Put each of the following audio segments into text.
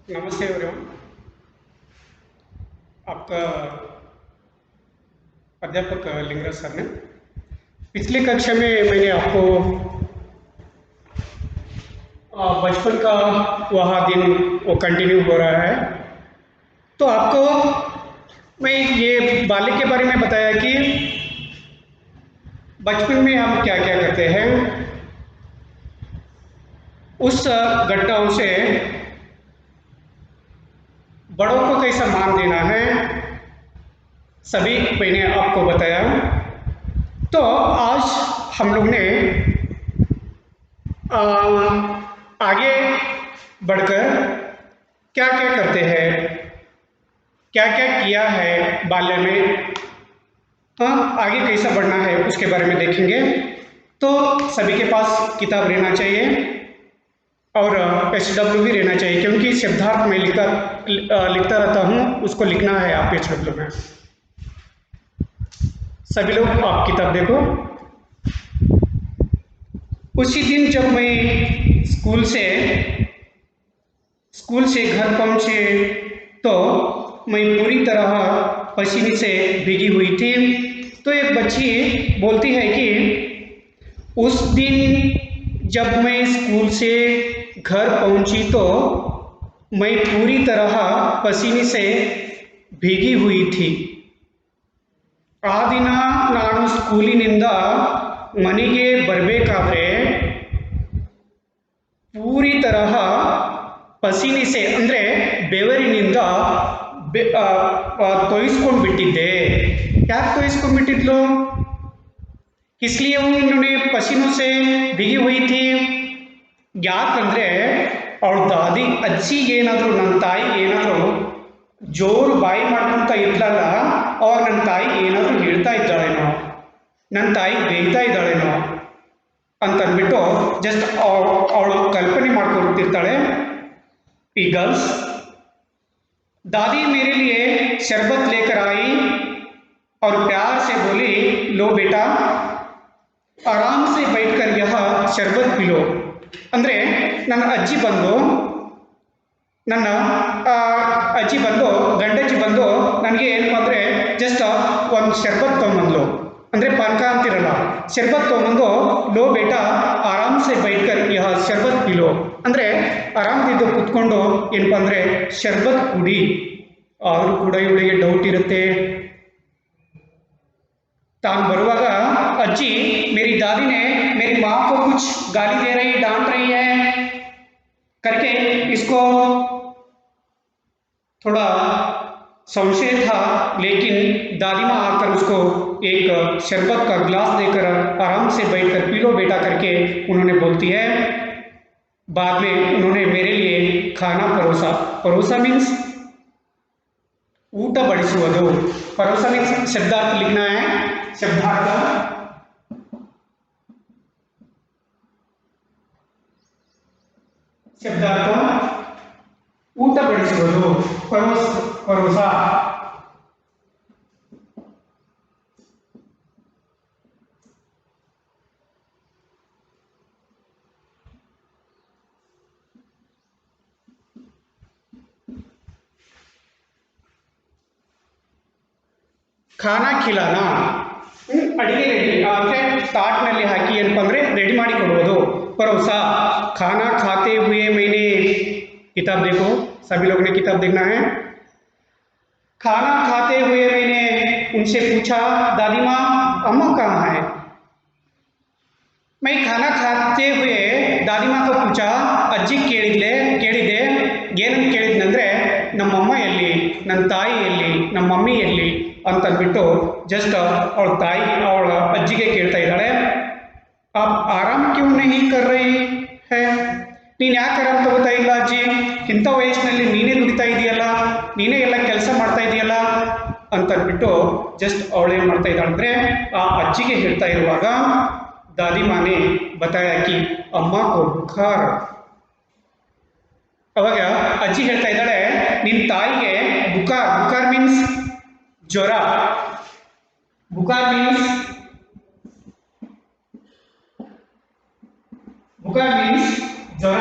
नमस्ते एवरीवन। आपका अध्यापक लिंगराज सर ने पिछली कक्षा में मैंने आपको बचपन का वह दिन वो कंटिन्यू हो रहा है। तो आपको मैं ये बाल्य के बारे में बताया कि बचपन में हम क्या क्या करते हैं, उस घटनाओं से बड़ों को कैसा मान देना है, सभी मैंने आपको बताया। तो आज हम लोग ने आगे बढ़कर क्या क्या करते हैं, क्या क्या किया है बाल्य में, आगे कैसा बढ़ना है उसके बारे में देखेंगे। तो सभी के पास किताब रहना चाहिए और HW भी रहना चाहिए, क्योंकि शब्दार्थ में लिखता रहता हूँ, उसको लिखना है आप HW में। सभी लोग आप किताब देखो। उसी दिन जब मैं स्कूल से घर पहुंचे तो मैं पूरी तरह पसीने से भीगी हुई थी। तो एक बच्ची बोलती है कि उस दिन जब मैं स्कूल से घर पहुंची तो मैं पूरी तरह पसीने से भीगी हुई थी। ಆ ದಿನ ನಾನು ಸ್ಕೂಲಿನಿಂದ ಮನೆಗೆ ಬರಬೇಕಾದ್ರೆ ಪೂರಿ ತರಹ ಪಸೀನೆ ಸೆ ಅಂದರೆ ಬೆವರಿನಿಂದ ತೊಯಿಸ್ಕೊಂಡು ಬಿಟ್ಟಿದ್ದೆ। ಯಾಕೆ ತೊಯಿಸ್ಕೊಂಡು ಬಿಟ್ಟಿದ್ಲು? इसलिए वो उन्होंने पसीनों से भीगी हुई थी। ಯಾಕಂದ್ರೆ ಅವಳ ದಾದಿ ಅಜ್ಜಿ ಏನಾದರೂ ನನ್ನ ತಾಯಿ ಏನಾದರೂ ಜೋರು ಬಾಯಿ ಮಾಡ್ಕೊಂತ ಇದ್ಲಲ್ಲ, ಅವಾಗ ನನ್ನ ತಾಯಿ ಏನಾದರೂ ಹೇಳ್ತಾ ಇದ್ದಾಳೇನೋ, ನನ್ನ ತಾಯಿ ಬೈತಾ ಇದ್ದಾಳೇನೋ ಅಂತಂದ್ಬಿಟ್ಟು ಜಸ್ಟ್ ಅವಳು ಕಲ್ಪನೆ ಮಾಡ್ಕೊಳ್ತಿರ್ತಾಳೆ ಈ ಗರ್ಲ್ಸ್। दादी मेरे लिए शरबत लेकर आई और प्यार से बोली, लो बेटा आराम से बैठकर यह शरबत पी लो। ಅಂದರೆ ನನ್ನ ಅಜ್ಜಿ ಬಂದು ನನ್ನ ಅಜ್ಜಿ ಬಂದು ಗಂಡಜ್ಜಿ ಬಂದು ನನಗೆ ಏನಪ್ಪ ಅಂದರೆ ಜಸ್ಟ್ ಒಂದು ಶರ್ಬತ್ ತೊಗೊಂಬಂದ್ಲು, ಅಂದರೆ ಪಾನಕ ಅಂತಿರಲ್ಲ, ಶರ್ಬತ್ ತೊಗೊಂಬಂದು ಲೋ ಬೇಟ ಆರಾಮ್ ಸೆ ಬೈಟ್ಕರ್ ಯಹ ಶರ್ಬತ್ ಪಿಲೋ, ಅಂದರೆ ಆರಾಮದಿದ್ದು ಕುತ್ಕೊಂಡು ಏನಪ್ಪ ಅಂದರೆ ಶರ್ಬತ್ ಕುಡಿ। ಆದರೂ ಕೂಡ ಇವಳಿಗೆ ಡೌಟ್ ಇರುತ್ತೆ। तान बरुवागा अज्जी मेरी दादी ने मेरी माँ को कुछ गाली दे रही, डांट रही है करके इसको थोड़ा संशय था। लेकिन दादी माँ आकर उसको एक शरबत का ग्लास देकर आराम से बैठकर पी लो बेटा करके उन्होंने बोलती है। बाद में उन्होंने मेरे लिए खाना परोसा। परोसा मीन्स ಊಟ ಬಡಿಸುವುದು। ಪರೋಸ ಮೀನ್ಸ್ ಶಬ್ದಾರ್ಥ लिखना है। शब्दार्थ शब्दार्थ ಊಟ ಬಡಿಸುವುದು, ಪರೋಸ। ಖಾನಾ ಖಿಲಾನಾ ಅಡಿಗೆ ರೆಡಿ ಅಂದರೆ ತಾಟ್ನಲ್ಲಿ ಹಾಕಿ ಏನಪ್ಪ ಅಂದರೆ ರೆಡಿ ಮಾಡಿ ಕೊಡುವುದು ಪರೋಸ। खाना खाते हुए मैंने, किताब देखो, सभी लोगों ने किताब देखना है। खाना खाते हुए मैंने उनसे पूछा, दादी माँ अम्मा कहाँ है? मैं खाना खाते हुए दादी माँ को पूछा, ಅಜ್ಜಿ ಕೇಳಿದೆ ಏನಂತ ಕೇಳಿದ್ನಂದರೆ ನಮ್ಮಮ್ಮ ಎಲ್ಲಿ, ನನ್ನ ತಾಯಿ ಎಲ್ಲಿ, ನಮ್ಮ ಮಮ್ಮಿ ಎಲ್ಲಿ ಅಂತಂದ್ಬಿಟ್ಟು ಜಸ್ಟ್ ಅವಳ ತಾಯಿ ಅವಳ ಅಜ್ಜಿಗೆ ಕೇಳ್ತಾ ಇದ್ದಾಳೆ। आप आराम क्यों नहीं कर रही है? ನೀನು ಯಾಕೆ ಆರಾಮ್ ತಗೋತಾ ಇಲ್ಲ ಅಜ್ಜಿ? ಇಂಥ ವಯಸ್ಸಿನಲ್ಲಿ ನೀನೇ ದುಡಿತಾ ಇದೆಯಲ್ಲ, ನೀನೇ ಎಲ್ಲ ಕೆಲಸ ಮಾಡ್ತಾ ಇದೆಯಲ್ಲ ಅಂತಂದ್ಬಿಟ್ಟು ಜಸ್ಟ್ ಅವಳೇನು ಮಾಡ್ತಾ ಇದ್ದಾಳೆ ಅಂದರೆ ಆ ಅಜ್ಜಿಗೆ ಹೇಳ್ತಾ ಇರುವಾಗ दादी माँ ने बताया कि अम्मा को बुखार। ಅವಾಗ ಅಜ್ಜಿ ಹೇಳ್ತಾ ಇದ್ದಾಳೆ ನಿನ್ನ ತಾಯಿಗೆ ಬುಕಾರ್ ಮೀನ್ಸ್ ಜ್ವರ, ಬುಕಾರ್ ಮೀನ್ಸ್ ಜ್ವರ।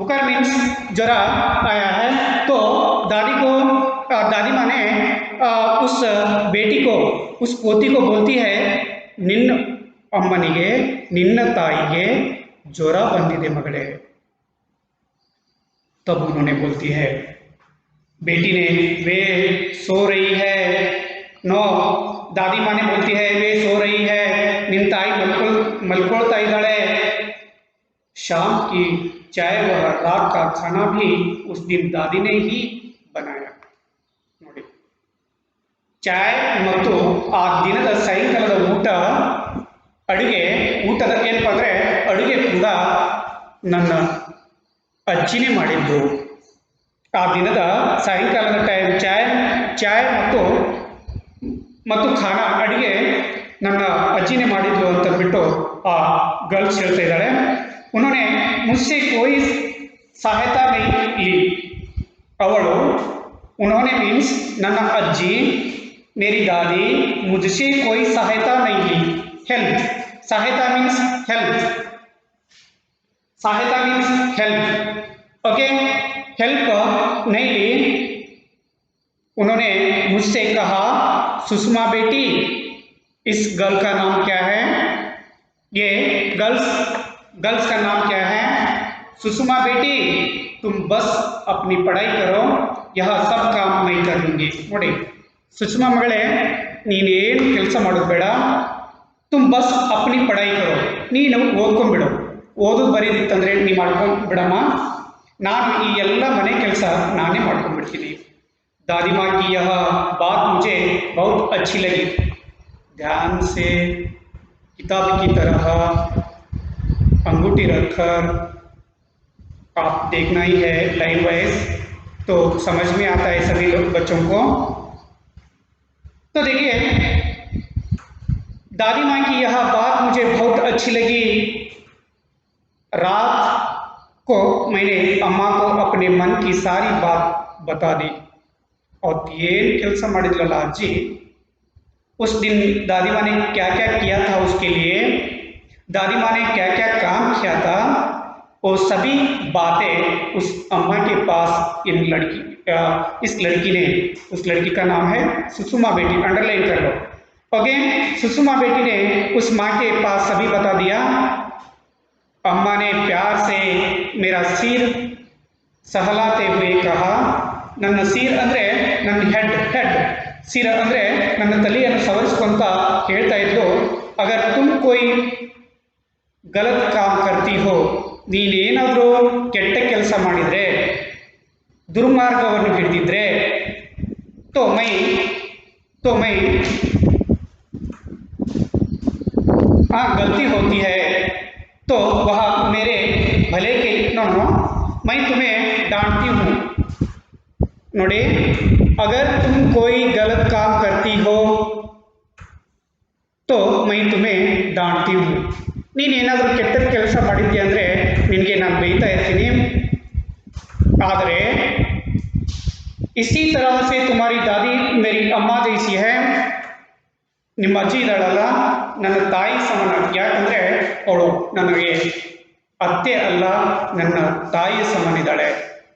बुखार मीन्स ज्वरा आया है। तो दादी को दादी माँ ने उस बेटी को, उस पोती को बोलती है, निन्न अम्मनिगे निन्न ताईगे ज्वरा बंदिदे मगड़े। तब उन्होंने बोलती है, बेटी ने, वे सो रही है। नो, दादी माँ ने बोलती है, वे सो रही है, निन्न ताई मलकोड़ता इधड़े। शाम की चाय व रात का खाना भी उस दिन दादी ने ही बनाया। ನೋಡಿ, ಚಾಯ್ ಮತ್ತು ಆ ದಿನದ ಸಾಯಂಕಾಲದ ಊಟದ ಏನಪ್ಪ ಅಂದರೆ ಅಡುಗೆ ಕೂಡ ನನ್ನ ಅಜ್ಜಿನೇ ಮಾಡಿದ್ದು. ಆ ದಿನದ ಸಾಯಂಕಾಲದ ಟೈಮ್ ಚಾಯ್ ಮತ್ತು ಖಾನ ಅಡುಗೆ ನನ್ನ ಅಜ್ಜಿನೇ ಮಾಡಿದ್ಲು ಅಂತ ಬಿಟ್ಟು ಆ ಗರ್ಲ್ಸ್ ಹೇಳ್ತಾ ಇದ್ದಾಳೆ. उन्होंने मुझसे कोई सहायता नहीं ली. उन्होंने मीन्स ನನ್ನ ಅಜ್ಜಿ, मेरी दादी मुझसे कोई सहायता नहीं ली. हेल्प, सहायता मीन्स हेल्प, सहायता मीन्स हेल्प. ओके, हेल्प नहीं ली. उन्होंने मुझसे कहा, सुषमा बेटी, इस गर्ल का नाम क्या है? ये गर्ल्स का नाम क्या है? सुषमा बेटी, तुम बस अपनी पढ़ाई करो, यह सब काम मैं कर लूँगी. ನೋಡಿ, ಸುಷ್ಮಾ ಮಗಳೇ, ನೀನೇನು ಕೆಲಸ ಮಾಡೋದು ಬೇಡ, ತುಮ್ ಬಸ್ ಅಪ್ನಿ ಪಢಾಯಿ ಕರೋ, ನೀನು ಓದ್ಕೊಂಡ್ಬಿಡು. ಓದೋದು ಬರೀದಿತ್ತಂದರೆ ನೀ ಮಾಡ್ಕೊಂಡು ಬಿಡಮ್ಮ, ನಾನು ಈ ಎಲ್ಲ ಮನೆ ಕೆಲಸ ನಾನೇ ಮಾಡ್ಕೊಂಡ್ಬಿಡ್ತೀನಿ. दादी माँ की यह बात मुझे बहुत अच्छी लगी. ध्यान से किताब की तरह अंगूठी रखकर आप देखना ही है लाइन वाइज, तो समझ में आता है सभी लोग बच्चों को. तो देखिए, दादी माँ की यह बात मुझे बहुत अच्छी लगी. रात को मैंने अम्मा को अपने मन की सारी बात बता दी. और ये ಕೆಲಸ ಮಾಡಿದ್ಲಲ್ಲ ಅಜ್ಜಿ, उस दिन दादी माँ ने क्या क्या किया था उसके लिए, दादी माँ ने क्या क्या काम किया था, वो सभी बातें उस अम्मा के पास इस लड़की ने, उस लड़की का नाम है सुषमा बेटी, अंडरलाइन कर लो. ओके, सुषमा बेटी ने उस माँ के पास सभी बता दिया. अम्मा ने प्यार से मेरा सिर सहलाते हुए कहा, ನನ್ನ ಸಿರ್ ಅಂದರೆ ನನ್ನ ಹೆಡ್, ಸಿರ್ ಅಂದರೆ ನನ್ನ ತಲೆಯನ್ನು ಸವರಿಸ್ಕೊಂತ ಹೇಳ್ತಾ ಇದ್ಲು, ಅಗರ್ ತುಮ್ ಕೋಯಿ ಗಲತ್ ಕಾಮ್ ಕರ್ತಿ ಹೋ, ನೀನೇನಾದರೂ ಕೆಟ್ಟ ಕೆಲಸ ಮಾಡಿದರೆ, ದುರ್ಮಾರ್ಗವನ್ನು ಹಿಡಿದಿದ್ರೆ, तो मैं गलती होती है तो वह मेरे भले के नो मैं तुम्हें डांटती हूँ. ನೋಡಿ, अगर तुम कोई गलत काम करती हो तो मैं तुम्हें डांटती हूँ. ನೀನೇನಾದರೂ ಕೆಟ್ಟ ಕೆಲಸ ಮಾಡಿದ್ದೆ ಅಂದರೆ ನಿನಗೆ ನಾನು ಬೈತಾ ಇರ್ತೀನಿ. ಆದರೆ इसी तरह से तुम्हारी दादी मेरी अम्मा जैसी है. ನಿಮ್ಮ ಅಜ್ಜಿ ಇದ್ದಾಳಲ್ಲ, ನನ್ನ ತಾಯಿ ಸಮಾನ. ಯಾಕಂದರೆ ಅವಳು ನನಗೆ ಅತ್ತೆ ಅಲ್ಲ, ನನ್ನ ತಾಯಿ ಸಮಾನ ಇದ್ದಾಳೆ.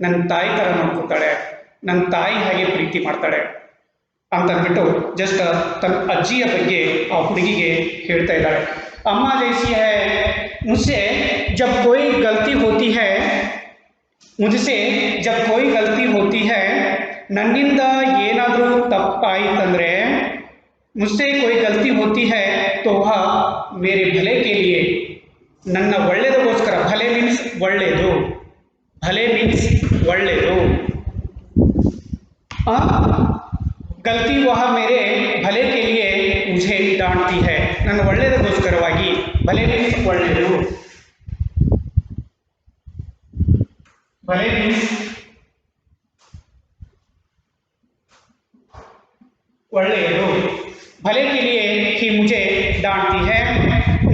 ನನ್ನ ತಾಯಿ ಥರ ನೋಡ್ಕೊತಾಳೆ, ನನ್ನ ತಾಯಿ ಹಾಗೆ ಪ್ರೀತಿ ಮಾಡ್ತಾಳೆ ಅಂತಂದ್ಬಿಟ್ಟು ಜಸ್ಟ್ ತನ್ನ ಅಜ್ಜಿಯ ಬಗ್ಗೆ ಆ ಹುಡುಗಿಗೆ ಹೇಳ್ತಾ ಇದ್ದಾಳೆ. ಅಮ್ಮ ಜೈಸಿ ಹೈ, ಮುझसे जब कोई गलती होती है ನನ್ನಿಂದ ಏನಾದರೂ ತಪ್ಪಾಯಿತಂದರೆ, मुझसे कोई गलती होती है तो वह मेरे भले के लिए, ನನ್ನ ಒಳ್ಳೆಯದಕ್ಕೋಸ್ಕರ. ಭಲೆ ಮೀನ್ಸ್ ಒಳ್ಳೆಯದು, ಭಲೆ ಮೀನ್ಸ್ ಒಳ್ಳೆಯದು. गलती वह मेरे भले के लिए मुझे डांटती है. ನನ್ನ ಒಳ್ಳೆಯದಕ್ಕೋಸ್ಕರವಾಗಿ, ಭಲೆ ಮೀನ್ಸ್ ಒಳ್ಳೆಯದು, ಭಲೆ ಮೀನ್ಸ್ ಒಳ್ಳೆಯದು, ಭಲೆ के लिए ही मुझे डांटती है.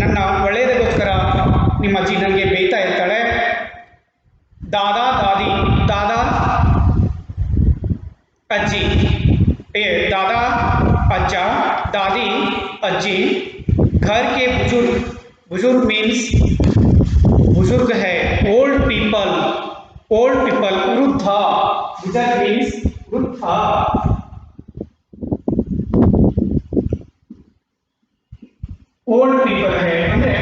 ನನ್ನ ಒಳ್ಳೆಯದಕ್ಕೋಸ್ಕರ ನಿಮ್ಮ ಅಜ್ಜಿ ನನಗೆ ಬೈತಾ ಇರ್ತಾಳೆ. दादा दादी, दादा अज्जी, दादा अज्जा, दादी अज्जी. घर के बुजुर्ग मीन्स बुजुर्ग है, ओल्ड पीपल. ओल्ड पीपल वृद्ध, विजय मीन्स वृद्ध, ओल्ड पीपल है ಅಂದ್ರೆ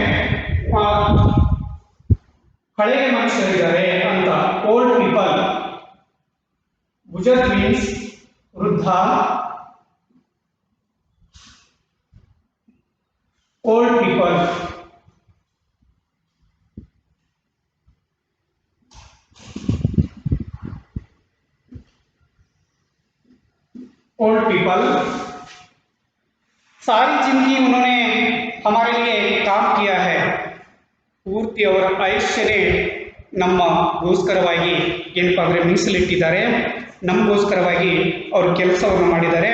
ಹಳೆಯ ಮನುಷ್ಯರಿದ್ದಾರೆ ಅಂತ ಓಲ್ಡ್ ಪೀಪಲ್. ಬುಜರ್ಗ್ ಮೀನ್ಸ್ ವೃದ್ಧ, ಓಲ್ಡ್ ಪೀಪಲ್. ओल्ड पीपल, सारी जिंदगी उन्होंने हमारे लिए काम किया है. ಪೂರ್ತಿ ಅವರ ಆಯುಷ್ಯನೇ ನಮ್ಮಗೋಸ್ಕರವಾಗಿ ಏನಪ್ಪ ಅಂದರೆ ಮೀಸಲಿಟ್ಟಿದ್ದಾರೆ, ನಮಗೋಸ್ಕರವಾಗಿ ಅವರು ಕೆಲಸವನ್ನು ಮಾಡಿದ್ದಾರೆ.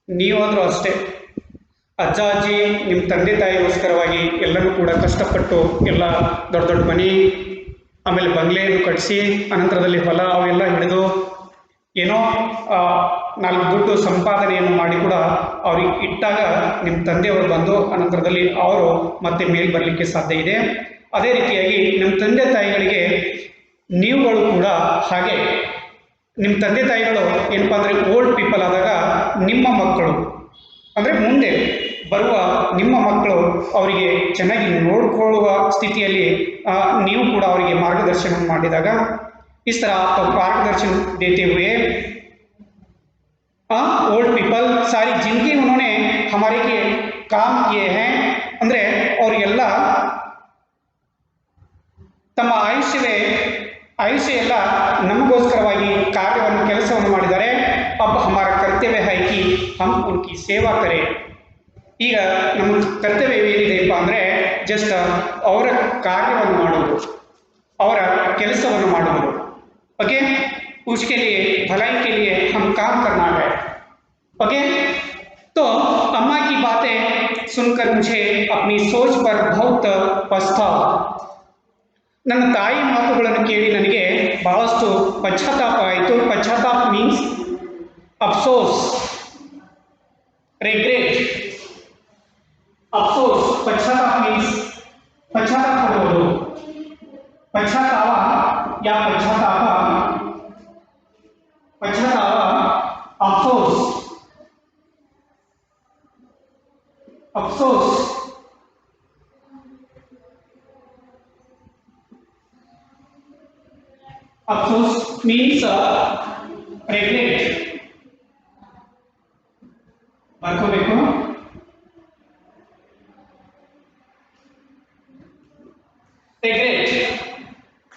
ನೀವಾದರೂ ಅಷ್ಟೇ, ಅಜ್ಜ ಅಜ್ಜಿ ನಿಮ್ಮ ತಂದೆ ತಾಯಿಗೋಸ್ಕರವಾಗಿ ಎಲ್ಲರೂ ಕೂಡ ಕಷ್ಟಪಟ್ಟು ಎಲ್ಲ ದೊಡ್ಡ ದೊಡ್ಡ ಮನೆ, ಆಮೇಲೆ ಬಂಗ್ಲೆಯನ್ನು ಕಟ್ಟಿಸಿ, ಅನಂತರದಲ್ಲಿ ಹೊಲ ಅವೆಲ್ಲ ಹಿಡಿದು ಏನೋ 4 ದುಡ್ಡು ಸಂಪಾದನೆಯನ್ನು ಮಾಡಿ ಕೂಡ ಅವ್ರಿಗೆ ಇಟ್ಟಾಗ ನಿಮ್ಮ ತಂದೆಯವರು ಬಂದು ಅನಂತರದಲ್ಲಿ ಅವರು ಮತ್ತೆ ಮೇಲೆ ಬರಲಿಕ್ಕೆ ಸಾಧ್ಯ ಇದೆ. ಅದೇ ರೀತಿಯಾಗಿ ನಿಮ್ಮ ತಂದೆ ತಾಯಿಗಳಿಗೆ ನೀವುಗಳು ಕೂಡ ಹಾಗೆ, ನಿಮ್ಮ ತಂದೆ ತಾಯಿಗಳು ಏನಪ್ಪ ಅಂದರೆ ಓಲ್ಡ್ ಪೀಪಲ್ ಆದಾಗ ನಿಮ್ಮ ಮಕ್ಕಳು ಅಂದರೆ ಮುಂದೆ ಬರುವ ನಿಮ್ಮ ಮಕ್ಕಳು ಅವರಿಗೆ ಚೆನ್ನಾಗಿ ನೋಡಿಕೊಳ್ಳುವ ಸ್ಥಿತಿಯಲ್ಲಿ ನೀವು ಕೂಡ ಅವರಿಗೆ ಮಾರ್ಗದರ್ಶನ ಮಾಡಿದಾಗ, इस तरह आपको मार्गदर्शन देते हुए ओल्ड पीपल सारी जिंदगी उन्होंने हमारे लिए काम किए हैं ಅಂದರೆ ಅವರಿಗೆಲ್ಲ ತಮ್ಮ ಆಯುಷ್ಯ ಎಲ್ಲ ನಮಗೋಸ್ಕರವಾಗಿ ಕಾರ್ಯವನ್ನು ಕೆಲಸವನ್ನು ಮಾಡಿದ್ದಾರೆ. अब हमारा कर्तव्य है कि हम उनकी सेवा करें. ಈಗ ನಮ್ಮ ಕರ್ತವ್ಯ ಏನಿದೆಯಪ್ಪ ಅಂದರೆ ಜಸ್ಟ್ ಅವರ ಕಾರ್ಯವನ್ನು ಮಾಡುವುದು, ಅವರ ಕೆಲಸವನ್ನು ಮಾಡುವುದು. ओके, उसके लिए भलाई के लिए हम काम करना है. ओके, तो अम्मा की बातें सुनकर मुझे अपनी सोच पर बहुत पछतावा. ನನ್ನ ತಾಯಿ ಮಾತುಗಳನ್ನು ಕೇಳಿ ನನಗೆ ಬಹಳಷ್ಟು ಪಶ್ಚಾತ್ತಾಪ ಆಯಿತು. ಪಶ್ಚಾತ್ತಾಪ ಮೀನ್ಸ್ ಅಫ್ಸೋಸ್, ರಿಗ್ರೆಟ್. ಅಫ್ಸೋಸ್, ಪಶ್ಚಾತ್ತಾಪ ಮೀನ್ಸ್ ಪಶ್ಚಾತ್ತಾಪ ಪಡುವುದು. ಪಶ್ಚಾತ್ತಾಪ या पश्चाताप, अफसोस, अफसोस, अफसोस मीन्स रिग्रेट. ಬರ್ಕೋಬೇಕು. रिग्रेट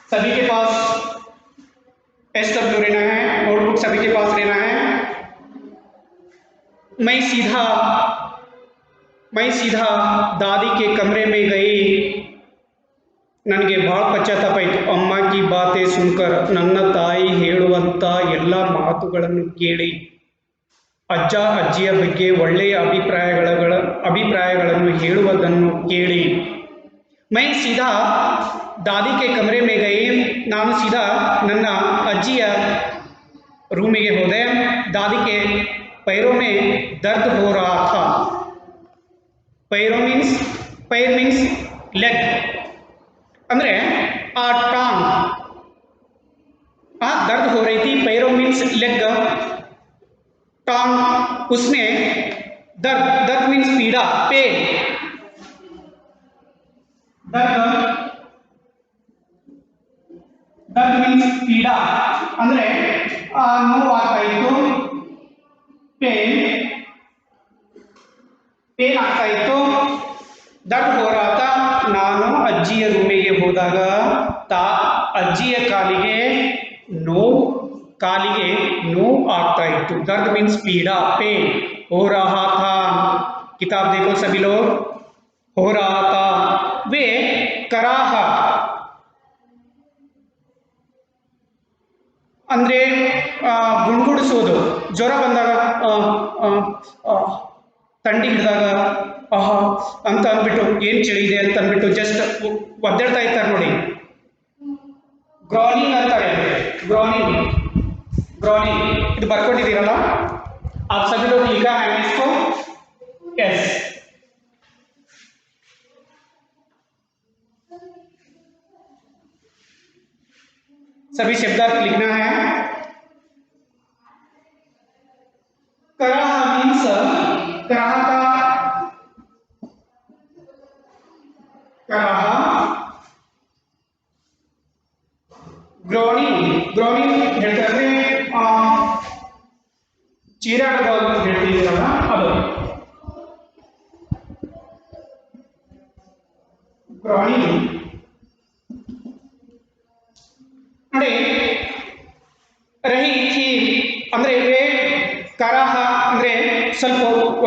सभी के पास SW रहना है, नोटबुक सभी के पास रहना है. मैं सीधा दादी के कमरे में गई. ನನಗೆ ಭಾಳ ಪಶ್ಚಾತ್ತಾಪ ಆಯಿತು. ಅಮ್ಮ ಕಿ ಬಾತೆ ಸುನ್ಕರ್, ನನ್ನ ತಾಯಿ ಹೇಳುವಂಥ ಎಲ್ಲ ಮಾತುಗಳನ್ನು ಕೇಳಿ, ಅಜ್ಜ ಅಜ್ಜಿಯ ಬಗ್ಗೆ ಒಳ್ಳೆಯ ಅಭಿಪ್ರಾಯಗಳನ್ನು ಹೇಳುವುದನ್ನು ಕೇಳಿ. मैं सीधा दादी के कमरे में गई. ನಾನು ಸೀದಾ ನನ್ನ ಅಜ್ಜಿಯ ರೂಮಿಗೆ ಹೋದೆ. दादी के पैरों में दर्द हो रहा था. पैर मीन्स लेग, ಅಂದರೆ ಆ टांग दर्द हो रही थी. पैरों मीन्स लेग, टांग उसमें दर्द मीन्स पीड़ा, पेन. दर्द मीन्स पीड़ा ಅಂದರೆ ನೋವಾಗ್ತಾ ಇತ್ತು. ಪೇನ್ ಆಗ್ತಾ ಇತ್ತು. ದರ್द हो रहा था. ನಾನು ಅಜ್ಜಿಯ ರೂಮಿಗೆ ಹೋದಾಗ ಅಜ್ಜಿಯ ಕಾಲಿಗೆ ನೋವು ಆಗ್ತಾ ಇತ್ತು. दर्द मीन्स पीड़ा, पेन. हो रहा था, किताब देखो सभी लोग. हो रहा था, वे कराह ಅಂದರೆ ಗುಣಗುಡಿಸೋದು. ಜ್ವರ ಬಂದಾಗ, ಥಂಡಿ ಹಿಡಿದಾಗ ಅಂತ ಅಂದ್ಬಿಟ್ಟು ಏನು ಚಳಿ ಇದೆ ಅಂತ ಅಂದ್ಬಿಟ್ಟು ಜಸ್ಟ್ ಒದ್ದಾಡ್ತಾ ಇರ್ತಾರೆ ನೋಡಿ, ಗ್ರಾನಿಂಗ್ ಅಂತಾರೆ. ಗ್ರಾನಿಂಗ್ ಇದು ಬರ್ಕೊಂಡಿದ್ದೀರಲ್ಲ, ಆ ಸभी लोग लिखा है इसको. यस, सभी शब्दार्थ लिखना है। कराह मीन्स कराह का कराह ಗ್ರೋನಿಂಗ್ ಗ್ರೋನಿಂಗ್ ಹೇಳ್ತಾರೆ ಚೀರಾಡೋದು ಅಂತ ಹೇಳ್ತಿದ್ದೀರಲ್ಲ ಅದು ಗ್ರೋನಿಂಗ್ ನೋಡಿ ರಹಿ ಥಿ ಅಂದ್ರೆ ಕರಹ ಅಂದ್ರೆ ಸ್ವಲ್ಪ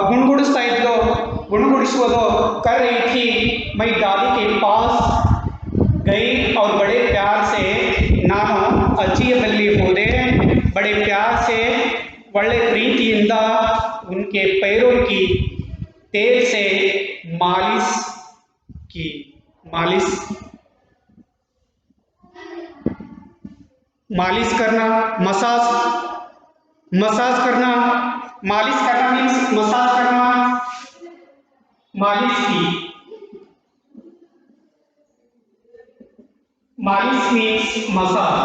ಗುಣಗುಡಿಸ್ತಾ ಇದ್ಲು ಗುಣಗುಡಿಸುವುದು कर रही थी मैं दादी के पास गई और बड़े प्यार से ನಾನು ಅಜ್ಜಿಯ ಬಳಿ ಹೋದೆ बड़े प्यार से ಒಳ್ಳೆ ಪ್ರೀತಿಯಿಂದ उनके पैरों की तेल से मालिश की मालिश मालिश करना मसाज मसाज करना मालिश करना मीन्स मसाज करना मालिश की मालिश मीन्स मसाज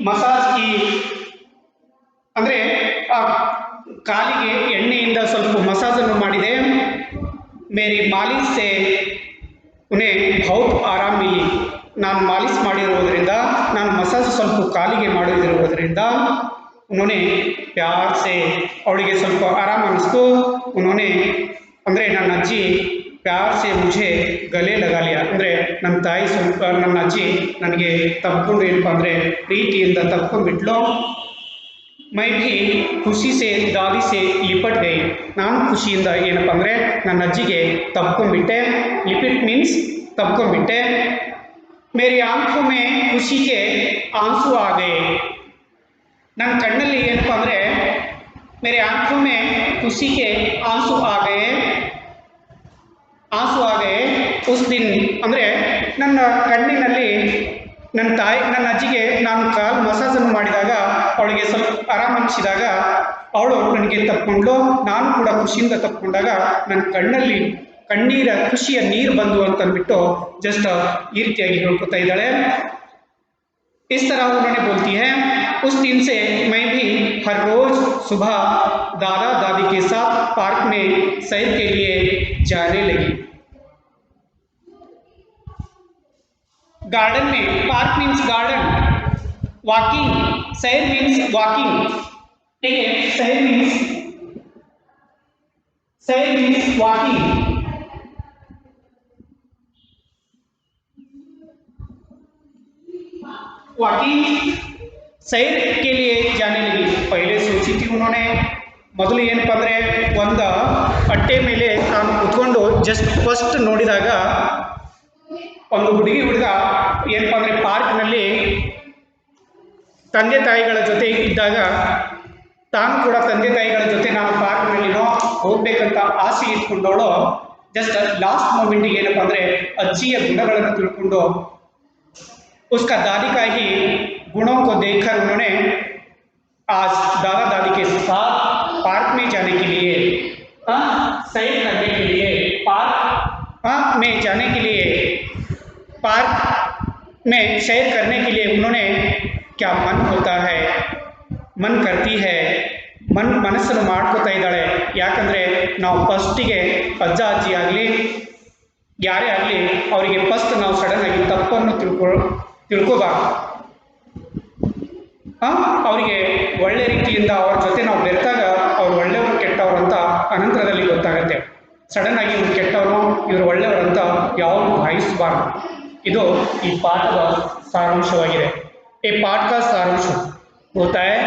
मसाज की ಅಂದ್ರೆ ಕಾಲಿಗೆ ಎಣ್ಣೆಯಿಂದ ಸ್ವಲ್ಪ ಮಸಾಜ್ ಅನ್ನು ಮಾಡಿದೆ मेरी मालिश से उन्हें बहुत आराम मिली ನಾನು ಮಾಲಿಶ್ ಮಾಡಿರುವುದರಿಂದ ನಾನು ಮಸಾಜ್ ಸ್ವಲ್ಪ ಕಾಲಿಗೆ ಮಾಡಿರುವುದರಿಂದ उन्होंने प्यार से ಅವಳಿಗೆ ಸ್ವಲ್ಪ ಆರಾಮ ಅನಿಸ್ತು उन्होंने ಅಂದರೆ ನನ್ನ ಅಜ್ಜಿ प्यार से मुझे गले लगा लिया ಅಂದರೆ ನನ್ನ ತಾಯಿ ಸ್ವಲ್ಪ ನನ್ನ ಅಜ್ಜಿ ನನಗೆ ತಪ್ಪಿಕೊಂಡು ಏನಪ್ಪ ಅಂದರೆ ಪ್ರೀತಿಯಿಂದ ತಪ್ಪಿಕೊಂಡ್ಬಿಟ್ಲು मैं भी खुशी से दादी से लिपट गई ನಾನು ಖುಷಿಯಿಂದ ಏನಪ್ಪ ಅಂದರೆ ನನ್ನ ಅಜ್ಜಿಗೆ ತಪ್ಪಿಕೊಂಡ್ಬಿಟ್ಟೆ लिपिट मीन्स तपಕೊಂಡ್ಬಿಟ್ಟೆ मेरी आंखों में खुशी के आंसू आ गए ನನ್ನ ಕಣ್ಣಲ್ಲಿ ಏನಪ್ಪ ಅಂದರೆ मेरे आंखों में खुशी के आंसू आ गए उस दिन ಅಂದರೆ ನನ್ನ ಕಣ್ಣಿನಲ್ಲಿ ನನ್ನ ತಾಯಿ ನನ್ನ ಅಜ್ಜಿಗೆ ನಾನು ಕಾಲು ಮಸಾಜನ್ನು ಮಾಡಿದಾಗ ಅವಳಿಗೆ ಸ್ವಲ್ಪ ಆರಾಮ ಅನಿಸಿದಾಗ ಅವಳು ನನಗೆ ತಪ್ಪಿಕೊಂಡ್ಲು ನಾನು ಕೂಡ ಖುಷಿಯಿಂದ ತಪ್ಪಿಕೊಂಡಾಗ ನನ್ನ ಕಣ್ಣಲ್ಲಿ ಕಣ್ಣೀರ ಖುಷಿಯ ನೀರು ಬಂದು ಅಂತ ಅಂದ್ಬಿಟ್ಟು ಜಸ್ಟ್ ಈ ರೀತಿಯಾಗಿ ಹೇಳ್ಕೊತಾ ಇದ್ದಾಳೆ इस तरह उन्होंने बोलती है उस दिन से मैं भी हर रोज सुबह दादा दादी के साथ पार्क में सैर के लिए जाने लगी गार्डन में पार्क मीन्स गार्डन वॉकिंग सैर मीन्स वॉकिंग ठीक है सैर मीन्स वॉकिंग वॉकिंग सैर के लिए जाने लगी पहले सोची थी उन्होंने ಮೊದಲು ಏನಪ್ಪ ಅಂದರೆ ಒಂದು ಅಟ್ಟೆ ಮೇಲೆ ನಾನು ಕುತ್ಕೊಂಡು ಜಸ್ಟ್ ಫಸ್ಟ್ ನೋಡಿದಾಗ ಒಂದು ಹುಡುಗ ಏನಪ್ಪ ಅಂದರೆ ಪಾರ್ಕ್ನಲ್ಲಿ ತಂದೆ ತಾಯಿಗಳ ಜೊತೆ ಇದ್ದಾಗ ತಾನು ಕೂಡ ತಂದೆ ತಾಯಿಗಳ ಜೊತೆ ನಾನು ಪಾರ್ಕ್ನಲ್ಲಿನೋ ಹೋಗ್ಬೇಕಂತ ಆಸೆ ಇಟ್ಕೊಂಡವಳು ಜಸ್ಟ್ ಲಾಸ್ಟ್ ಮೂಮೆಂಟಿಗೆ ಏನಪ್ಪ ಅಂದರೆ ಅಜ್ಜಿಯ ಗುಣಗಳನ್ನು ತಿಳ್ಕೊಂಡು उसका दादी का ही गुणों को देखकर उन्होंने आज दादा दादी के साथ पार्क में जाने के लिए सैर करने के लिए पार्क में जाने के लिए पार्क में सैर करने के लिए उन्होंने क्या मन होता है मन करती है ಮನಸ್ಸನ್ನು ಮಾಡ್ಕೋತಾ ಇದ್ದಾಳೆ ಯಾಕಂದರೆ ನಾವು ಫಸ್ಟಿಗೆ ಅಜ್ಜ ಅಜ್ಜಿ ಆಗಲಿ ಯಾರೇ ಆಗಲಿ ಅವರಿಗೆ ಫಸ್ಟ್ ನಾವು ಸಡನ್ನಾಗಿ ತಪ್ಪನ್ನು ತಿಳ್ಕೋಬಾರ್ದು ಅವರಿಗೆ ಒಳ್ಳೆ ರೀತಿಯಿಂದ ಅವ್ರ ಜೊತೆ ನಾವು ಬೆರೆತಾಗ ಅವ್ರು ಒಳ್ಳೆಯವರು ಕೆಟ್ಟವರು ಅಂತ ಅನಂತರದಲ್ಲಿ ಗೊತ್ತಾಗುತ್ತೆ ಸಡನ್ನಾಗಿ ಇವ್ರು ಕೆಟ್ಟವರು ಇವರು ಒಳ್ಳೆಯವರು ಅಂತ ಯಾವುದು ಭಾವಿಸಬಾರ್ದು ಇದು ಈ ಪಾಠದ ಸಾರಾಂಶವಾಗಿದೆ ಈ पाठ का सारांश होता है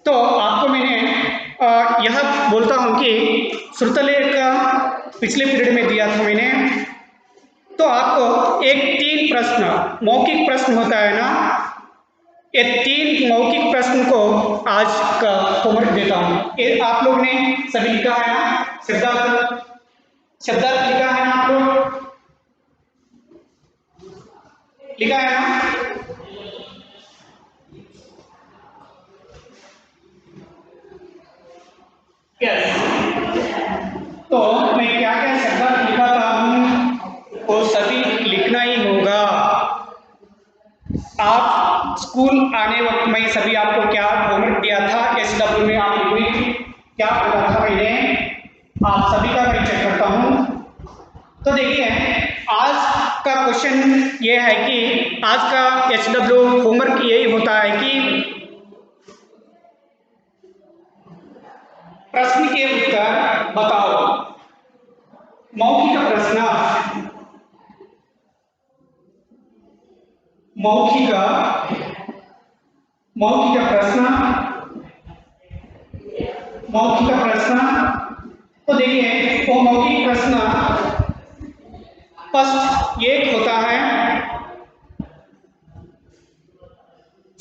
तो आपको मैंने यह बोलता हूँ कि श्रुतलेख का पिछले पीरियड में दिया था मैंने तो आपको एक 3 प्रश्न मौखिक प्रश्न होता है ना ये 3 मौखिक प्रश्न को आज का होमवर्क देता हूँ ये आप लोग ने सभी लिखा है ना शब्दार्थ लिखा है ना आप लोग लिखा है ना यस तो मैं क्या क्या शब्द लिखाता हूँ वो सभी लिखना ही होगा। आप स्कूल आने वक्त में सभी आपको क्या होमवर्क दिया था SW में आप लिखने क्या बोला था मैंने, आप सभी का मैं चेक करता हूँ। तो देखिए आज का क्वेश्चन ये है कि आज का SW होमवर्क यही होता है कि प्रश्न के उत्तर बताओ। मौखिक प्रश्न, मौखिक मौखिक प्रश्न, मौखिक प्रश्न। तो देखिए वो मौखिक प्रश्न फर्स्ट एक होता है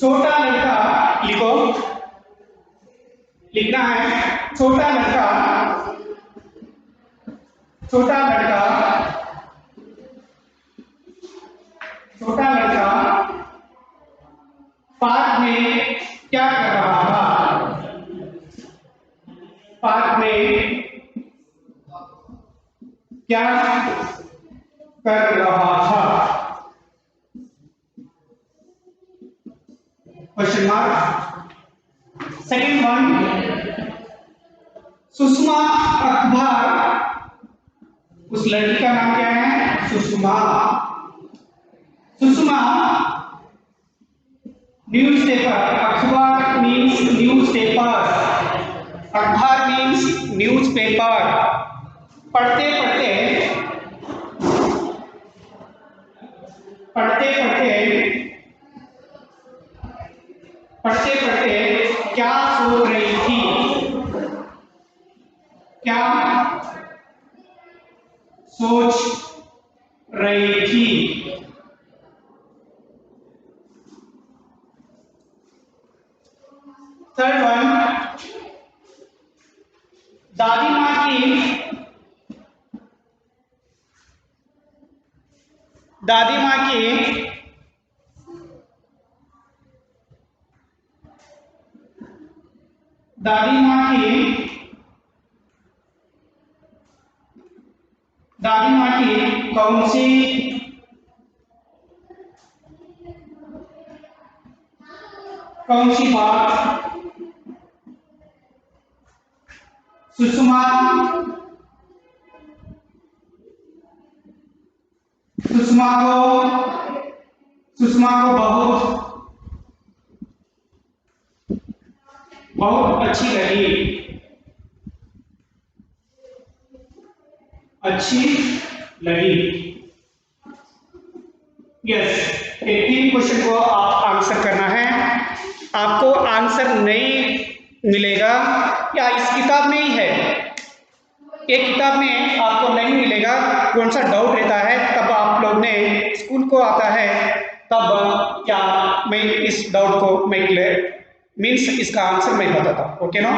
छोटा लड़का, लिखो, लिखना है छोटा लड़का, छोटा लड़का, छोटा लड़का पार्क में क्या कर रहा था, पार्क में क्या कर रहा था, question mark. Second one, Sushma अखबार, उस लड़की का नाम क्या है, सुषमा। सुषमा न्यूज़पेपर, अखबार मीन्स न्यूज़पेपर, अखबार मीन्स न्यूज़पेपर। पढ़ते पढ़ते पढ़ते पढ़ते पढ़ते पढ़ते क्या सोच रही थी, क्या सोच रही थी। थर्ड वन, दादी माँ की, दादी माँ की दादी माँ की दादी माँ की कौन सी बात सुषमा सुषमा को सुषमा को बहुत बहुत अच्छी लगी, अच्छी लगी। यस, ये तीन क्वेश्चन को आप आंसर करना है। आपको आंसर नहीं मिलेगा या इस किताब में ही है, एक किताब में आपको नहीं मिलेगा, कौन सा डाउट रहता है तब आप लोग ने स्कूल को आता है तब क्या मैं इस डाउट को मैं मीन्स इसका आंसर मैं बताता हूँ। ओके ना?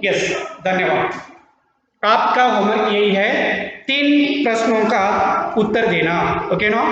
यस, धन्यवाद। आपका होमवर्क यही है, 3 प्रश्नों का उत्तर देना। ओके ना?